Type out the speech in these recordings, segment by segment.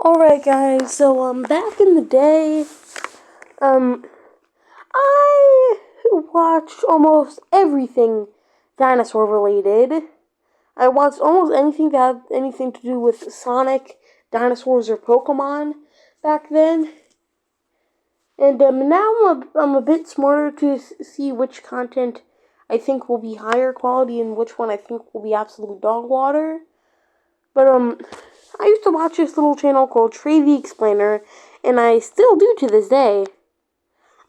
Alright guys, so back in the day, I watched almost everything dinosaur related. I watched almost anything that had anything to do with Sonic, dinosaurs, or Pokemon back then. And now I'm a bit smarter to see which content I think will be higher quality and which one I think will be absolute dog water. But I used to watch this little channel called Trey the Explainer, and I still do to this day.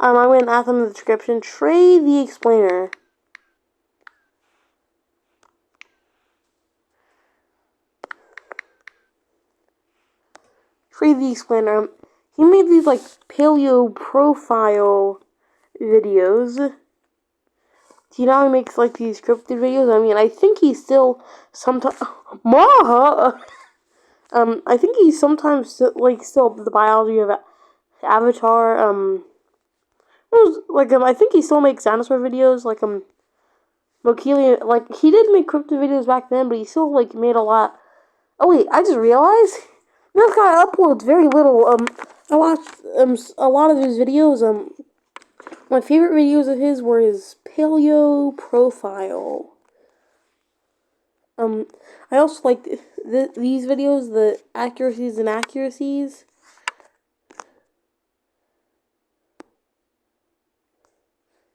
I went and asked them in the description, Trey the Explainer. Trey the Explainer. He made these like paleo profile videos. Do you know how he makes like these scripted videos? I mean, I think he's still sometimes. I think he's sometimes like still the biology of Avatar. I think he still makes dinosaur videos. Mokili, like he did make cryptid videos back then, but he still like made a lot. Oh wait, I just realized this guy uploads very little. I watched a lot of his videos. My favorite videos of his were his paleo profile. I also like these videos, the accuracies and inaccuracies.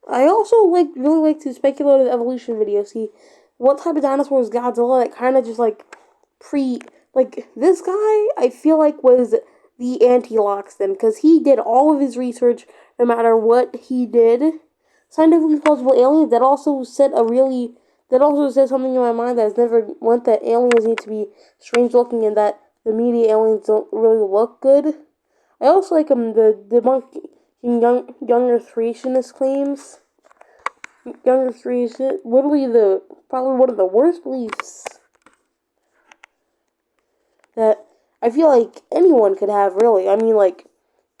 I also really like to speculative evolution videos. See what type of dinosaur is Godzilla that kind of just this guy I feel like was the anti-Loxton because he did all of his research no matter what he did. Scientifically plausible aliens that also said something in my mind that has never went that aliens need to be strange looking and that the media aliens don't really look good. I also like the debunking younger creationist claims. Younger creation, literally probably one of the worst beliefs that I feel like anyone could have, really. I mean, like,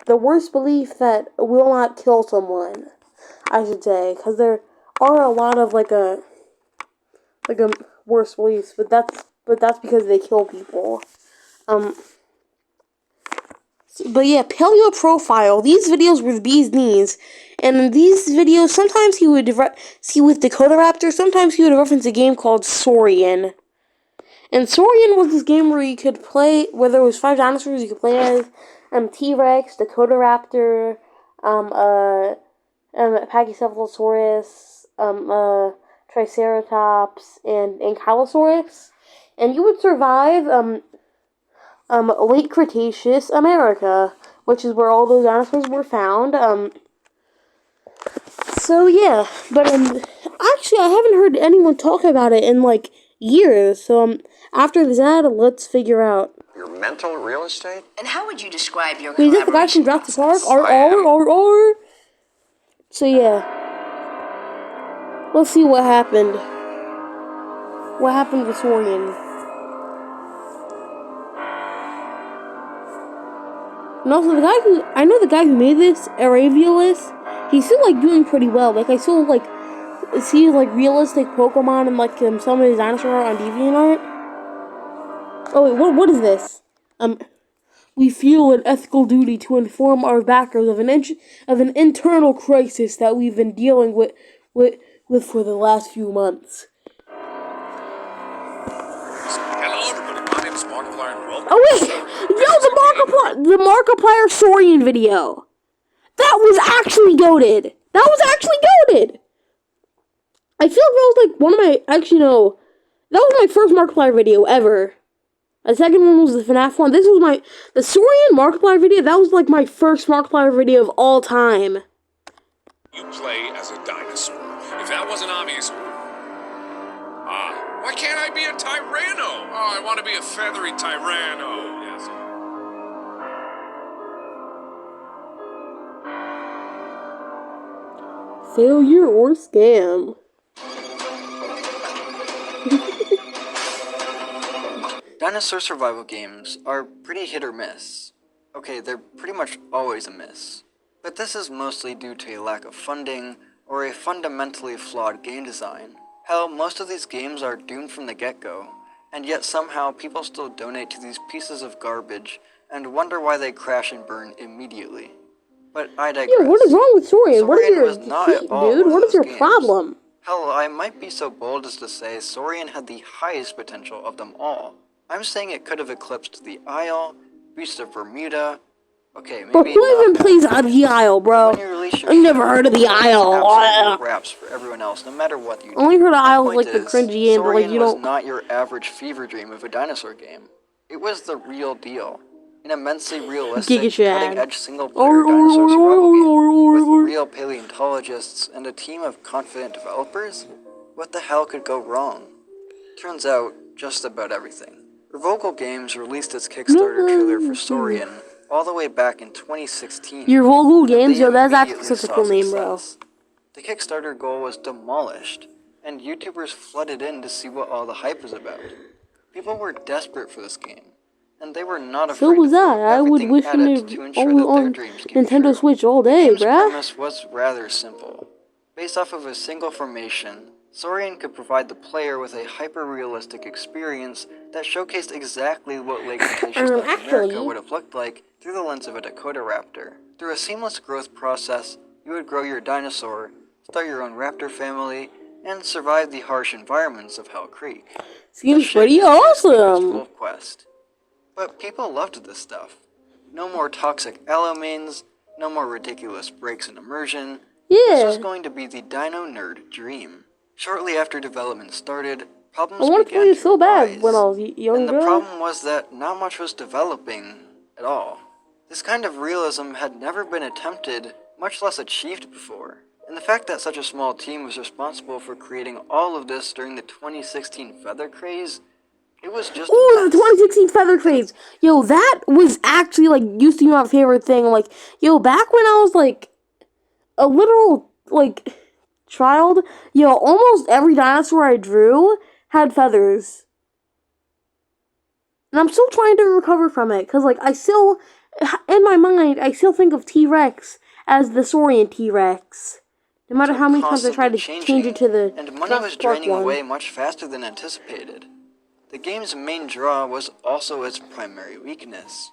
the worst belief that will not kill someone, I should say, because there are a lot of worse beliefs, but that's because they kill people. But yeah, paleo profile. These videos were the bee's knees, and in these videos, sometimes he would see with Dakota Raptor. Sometimes he would reference a game called SAURIan. And SAURIan was this game where you could play, where there was 5 dinosaurs you could play as, T-Rex, Dakota Raptor, Pachycephalosaurus, Triceratops, and Ankylosaurus. And you would survive, late Cretaceous America, which is where all those dinosaurs were found. So yeah, but actually I haven't heard anyone talk about it in like years. So after this ad, let's figure out your mental real estate. And how would you describe your Wait, is that the guy from Jurassic Park? So yeah, let's see what happened. What happened with SAURIan? And also, I know the guy who made this, Araviolus, he's still, doing pretty well. I still, see, realistic Pokemon and, some of his dinosaur art on DeviantArt. Oh, wait, what is this? We feel an ethical duty to inform our backers of an internal crisis that we've been dealing with for the last few months. Hello, everybody. My name is Markiplier, and welcome. Oh wait, the Markiplier SAURIan video. That was actually goated. I feel like that was one of my that was my first Markiplier video ever. The second one was the FNAF one. This was the SAURIan Markiplier video. That was my first Markiplier video of all time. You play as a dinosaur. If that wasn't obvious. Why can't I be a Tyranno? Oh, I want to be a feathery Tyranno. Yes. Failure or scam? Dinosaur survival games are pretty hit or miss. Okay, they're pretty much always a miss. But this is mostly due to a lack of funding or a fundamentally flawed game design. Hell, most of these games are doomed from the get-go, and yet somehow people still donate to these pieces of garbage and wonder why they crash and burn immediately. But I digress. Yeah, what is wrong with Saurian? What is Saurian your was not at defeat, all dude? one of What is those your games. problem? Hell, I might be so bold as to say Saurian had the highest potential of them all. I'm saying it could have eclipsed the Isle, Beast of Bermuda. Okay, maybe But who not even that plays far. out of the Isle, bro? When you release your I've never heard of the it Isle. absolutely raps for everyone else, no matter what you do. Only heard of My Isle point like the is, cringy game, but like Saurian you was don't. not your average fever dream of a dinosaur game. It was the real deal. An immensely realistic, Giga Shad. cutting-edge single-player dinosaur survival game with real paleontologists and a team of confident developers. What the hell could go wrong? Turns out, just about everything. Revocal Games released its Kickstarter trailer for Saurian all the way back in 2016. Your Vocal and Games, they yo, that's actually immediately such a saw cool name, bro. success. The Kickstarter goal was demolished, and YouTubers flooded in to see what all the hype was about. People were desperate for this game, and they were not afraid So was to throw I. I would everything wish at it to ensure that their on dreams came Nintendo true. Switch all The day, game's bruh. premise was rather simple. Based off of a single formation, Saurian could provide the player with a hyper-realistic experience that showcased exactly what Lake Cretaceous North America Actually, would have looked like through the lens of a Dakota raptor. Through a seamless growth process, you would grow your dinosaur, start your own raptor family, and survive the harsh environments of Hell Creek. seems Just pretty shaped his first awesome. Wolf Quest. But people loved this stuff. No more toxic allomains, no more ridiculous breaks in immersion. This was Yeah. going to be the Dino Nerd dream. Shortly after development started, problems I wanted to began play it to so bad arise. when I was And younger. the problem was that not much was developing at all. This kind of realism had never been attempted, much less achieved before. And the fact that such a small team was responsible for creating all of this during the 2016 Feather Craze, it was just a Ooh, the mess. 2016 Feather Craze. Yo, that was actually, like, used to be my favorite thing. Like, yo, back when I was, like, a literal, like, child, yo, almost every dinosaur I drew had feathers. And I'm still trying to recover from it, because, like, I still, in my mind, I still think of T-Rex as the Saurian T-Rex. No matter how many times I try to change it to the and money Jurassic was Park draining one. away much faster than anticipated. The game's main draw was also its primary weakness.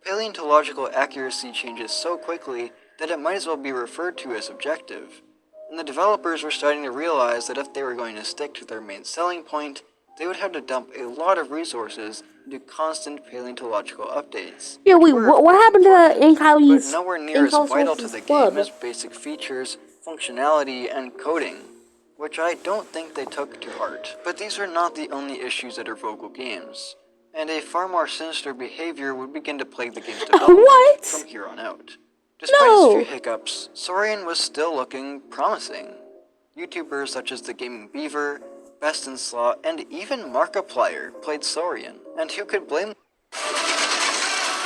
Paleontological accuracy changes so quickly that it might as well be referred to as objective, and the developers were starting to realize that if they were going to stick to their main selling point, they would have to dump a lot of resources into constant paleontological updates. Yeah, which wait, were, of what course, happened to important, Ankylosaurus? but nowhere near as vital to the Flood? game as basic features, functionality, and coding, which I don't think they took to heart. But these are not the only issues at Vocal Games, and a far more sinister behavior would begin to plague the game's development What? from here on out. Despite its few hiccups, Saurian was still looking promising. YouTubers such as the Gaming Beaver, Best in Slot, and even Markiplier played Saurian, and who could blame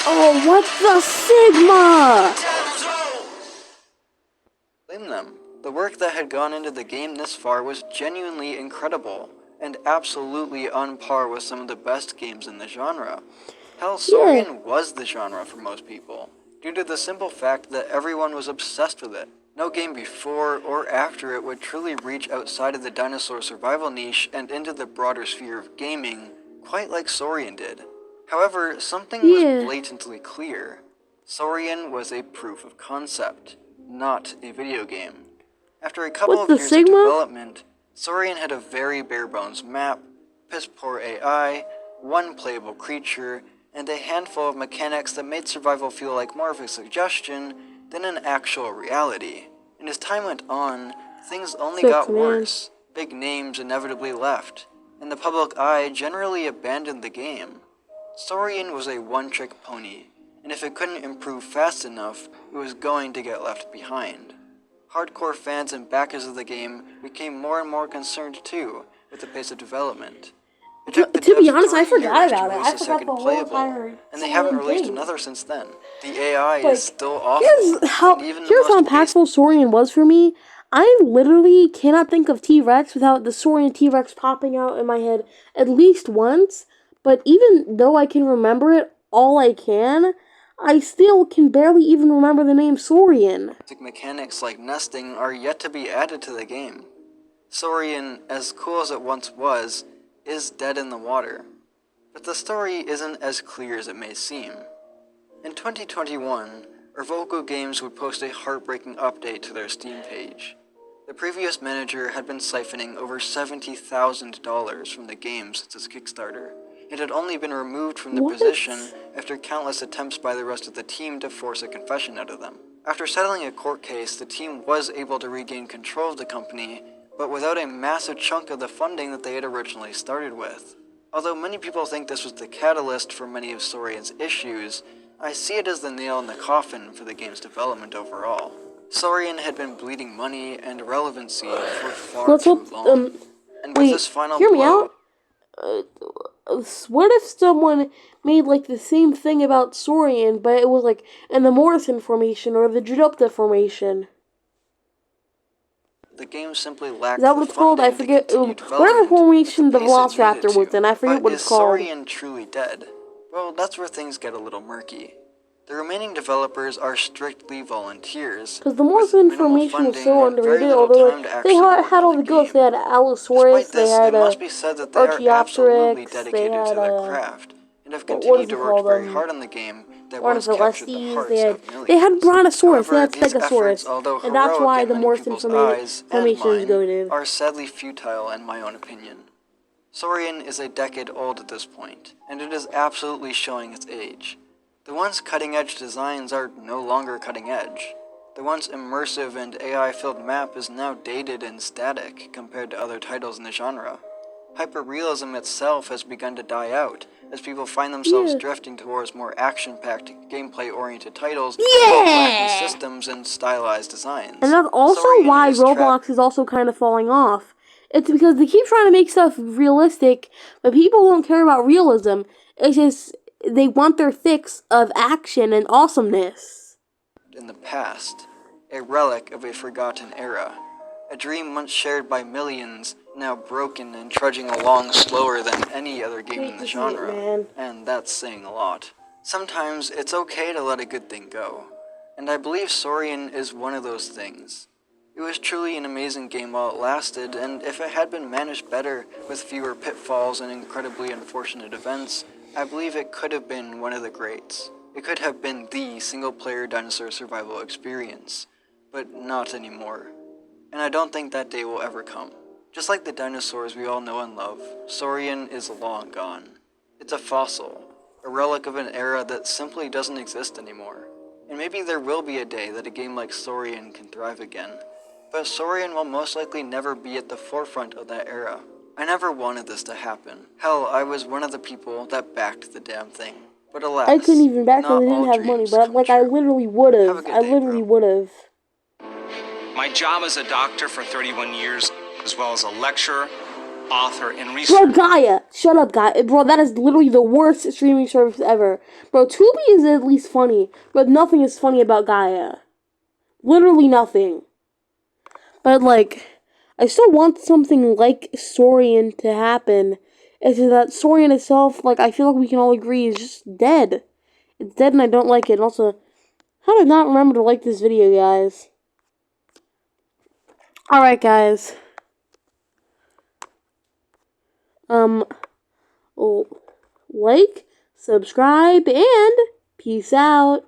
Oh, what the Sigma? them? The work that had gone into the game this far was genuinely incredible, and absolutely on par with some of the best games in the genre. Hell, Saurian was the genre for most people, due to the simple fact that everyone was obsessed with it. No game before or after it would truly reach outside of the dinosaur survival niche and into the broader sphere of gaming, quite like Saurian did. However, something was blatantly clear. Saurian was a proof of concept, not a video game. After a couple of years of development, Saurian had a very bare-bones map, piss-poor AI, one playable creature, and a handful of mechanics that made survival feel like more of a suggestion than an actual reality. And as time went on, things only got worse. Big names inevitably left, and the public eye generally abandoned the game. Saurian was a one-trick pony, and if it couldn't improve fast enough, it was going to get left behind. Hardcore fans and backers of the game became more and more concerned too with the pace of development. To be honest, I forgot about it. I forgot the whole entire and they haven't released another since then. The AI is still awful. Here's how impactful Saurian was for me. I literally cannot think of T-Rex without the Saurian T-Rex popping out in my head at least once. But even though I can remember it all I can, I still can barely even remember the name Saurian. Mechanics like nesting are yet to be added to the game. Saurian, as cool as it once was, is dead in the water. But the story isn't as clear as it may seem. In 2021, Revoco Games would post a heartbreaking update to their Steam page. The previous manager had been siphoning over $70,000 from the game since its Kickstarter. It had only been removed from the position after countless attempts by the rest of the team to force a confession out of them. After settling a court case, the team was able to regain control of the company, but without a massive chunk of the funding that they had originally started with. Although many people think this was the catalyst for many of Saurian's issues, I see it as the nail in the coffin for the game's development overall. Saurian had been bleeding money and relevancy for far too long. And with this final hear me blow, out. What if someone made like the same thing about Saurian, but it was like in the Morrison formation or the Judupta formation? the game simply lacked Is that what the it's called? I funding to forget. continue Whatever development formation at the the pace it needed Velociraptor was to. in, I forget But what is it's called. Saurian truly dead? Well, that's where things get a little murky. The remaining developers are strictly volunteers, Because the with Morrison minimal formation was funding so and very underrated, little although time to they actually work had on all the the ghosts. game. They had Allosaurus, Despite they this, had it must be said that they are absolutely Archaeopteryx, they dedicated had to their craft, and have what continued is it to work called? very hard on the game that once captured the Ornitholestes, hearts of they had millions. Brontosaurus, they However, had these efforts, Stegosaurus, although and that's heroic why in the many Morrison people's eyes and formation is mine, goated. are sadly futile in my own opinion. Saurian is a decade old at this point, and it is absolutely showing its age. The once cutting-edge designs are no longer cutting-edge. The once immersive and AI-filled map is now dated and static compared to other titles in the genre. Hyperrealism itself has begun to die out, as people find themselves drifting towards more action-packed, gameplay-oriented titles with wacky systems and stylized designs. And that's also Saurian why is Roblox is also kind of falling off. It's because they keep trying to make stuff realistic, but people don't care about realism. It's just they want their fix of action and awesomeness. In the past, a relic of a forgotten era, a dream once shared by millions, now broken and trudging along slower than any other game in the genre, and that's saying a lot. Sometimes it's okay to let a good thing go, and I believe Saurian is one of those things. It was truly an amazing game while it lasted, and if it had been managed better, with fewer pitfalls and incredibly unfortunate events, I believe it could have been one of the greats. It could have been the single-player dinosaur survival experience, but not anymore. And I don't think that day will ever come. Just like the dinosaurs we all know and love, Saurian is long gone. It's a fossil, a relic of an era that simply doesn't exist anymore. And maybe there will be a day that a game like Saurian can thrive again. But Saurian will most likely never be at the forefront of that era. I never wanted this to happen. Hell, I was one of the people that backed the damn thing. But alas, I couldn't even back not because I all didn't have money, dreams but come like I true. literally would Have a have. good I day, literally bro. would have. My job as a doctor for 31 years, as well as a lecturer, author, and Bro, researcher. Gaia! Shut up, Gaia. Bro, that is literally the worst streaming service ever. Bro, Tubi is at least funny, but nothing is funny about Gaia. Literally nothing. But, like, I still want something like Saurian to happen. It's just that Saurian itself, like, I feel like we can all agree, is just dead. It's dead and I don't like it. And also, how did I not remember to like this video, guys? Alright, guys. Like, subscribe, and peace out.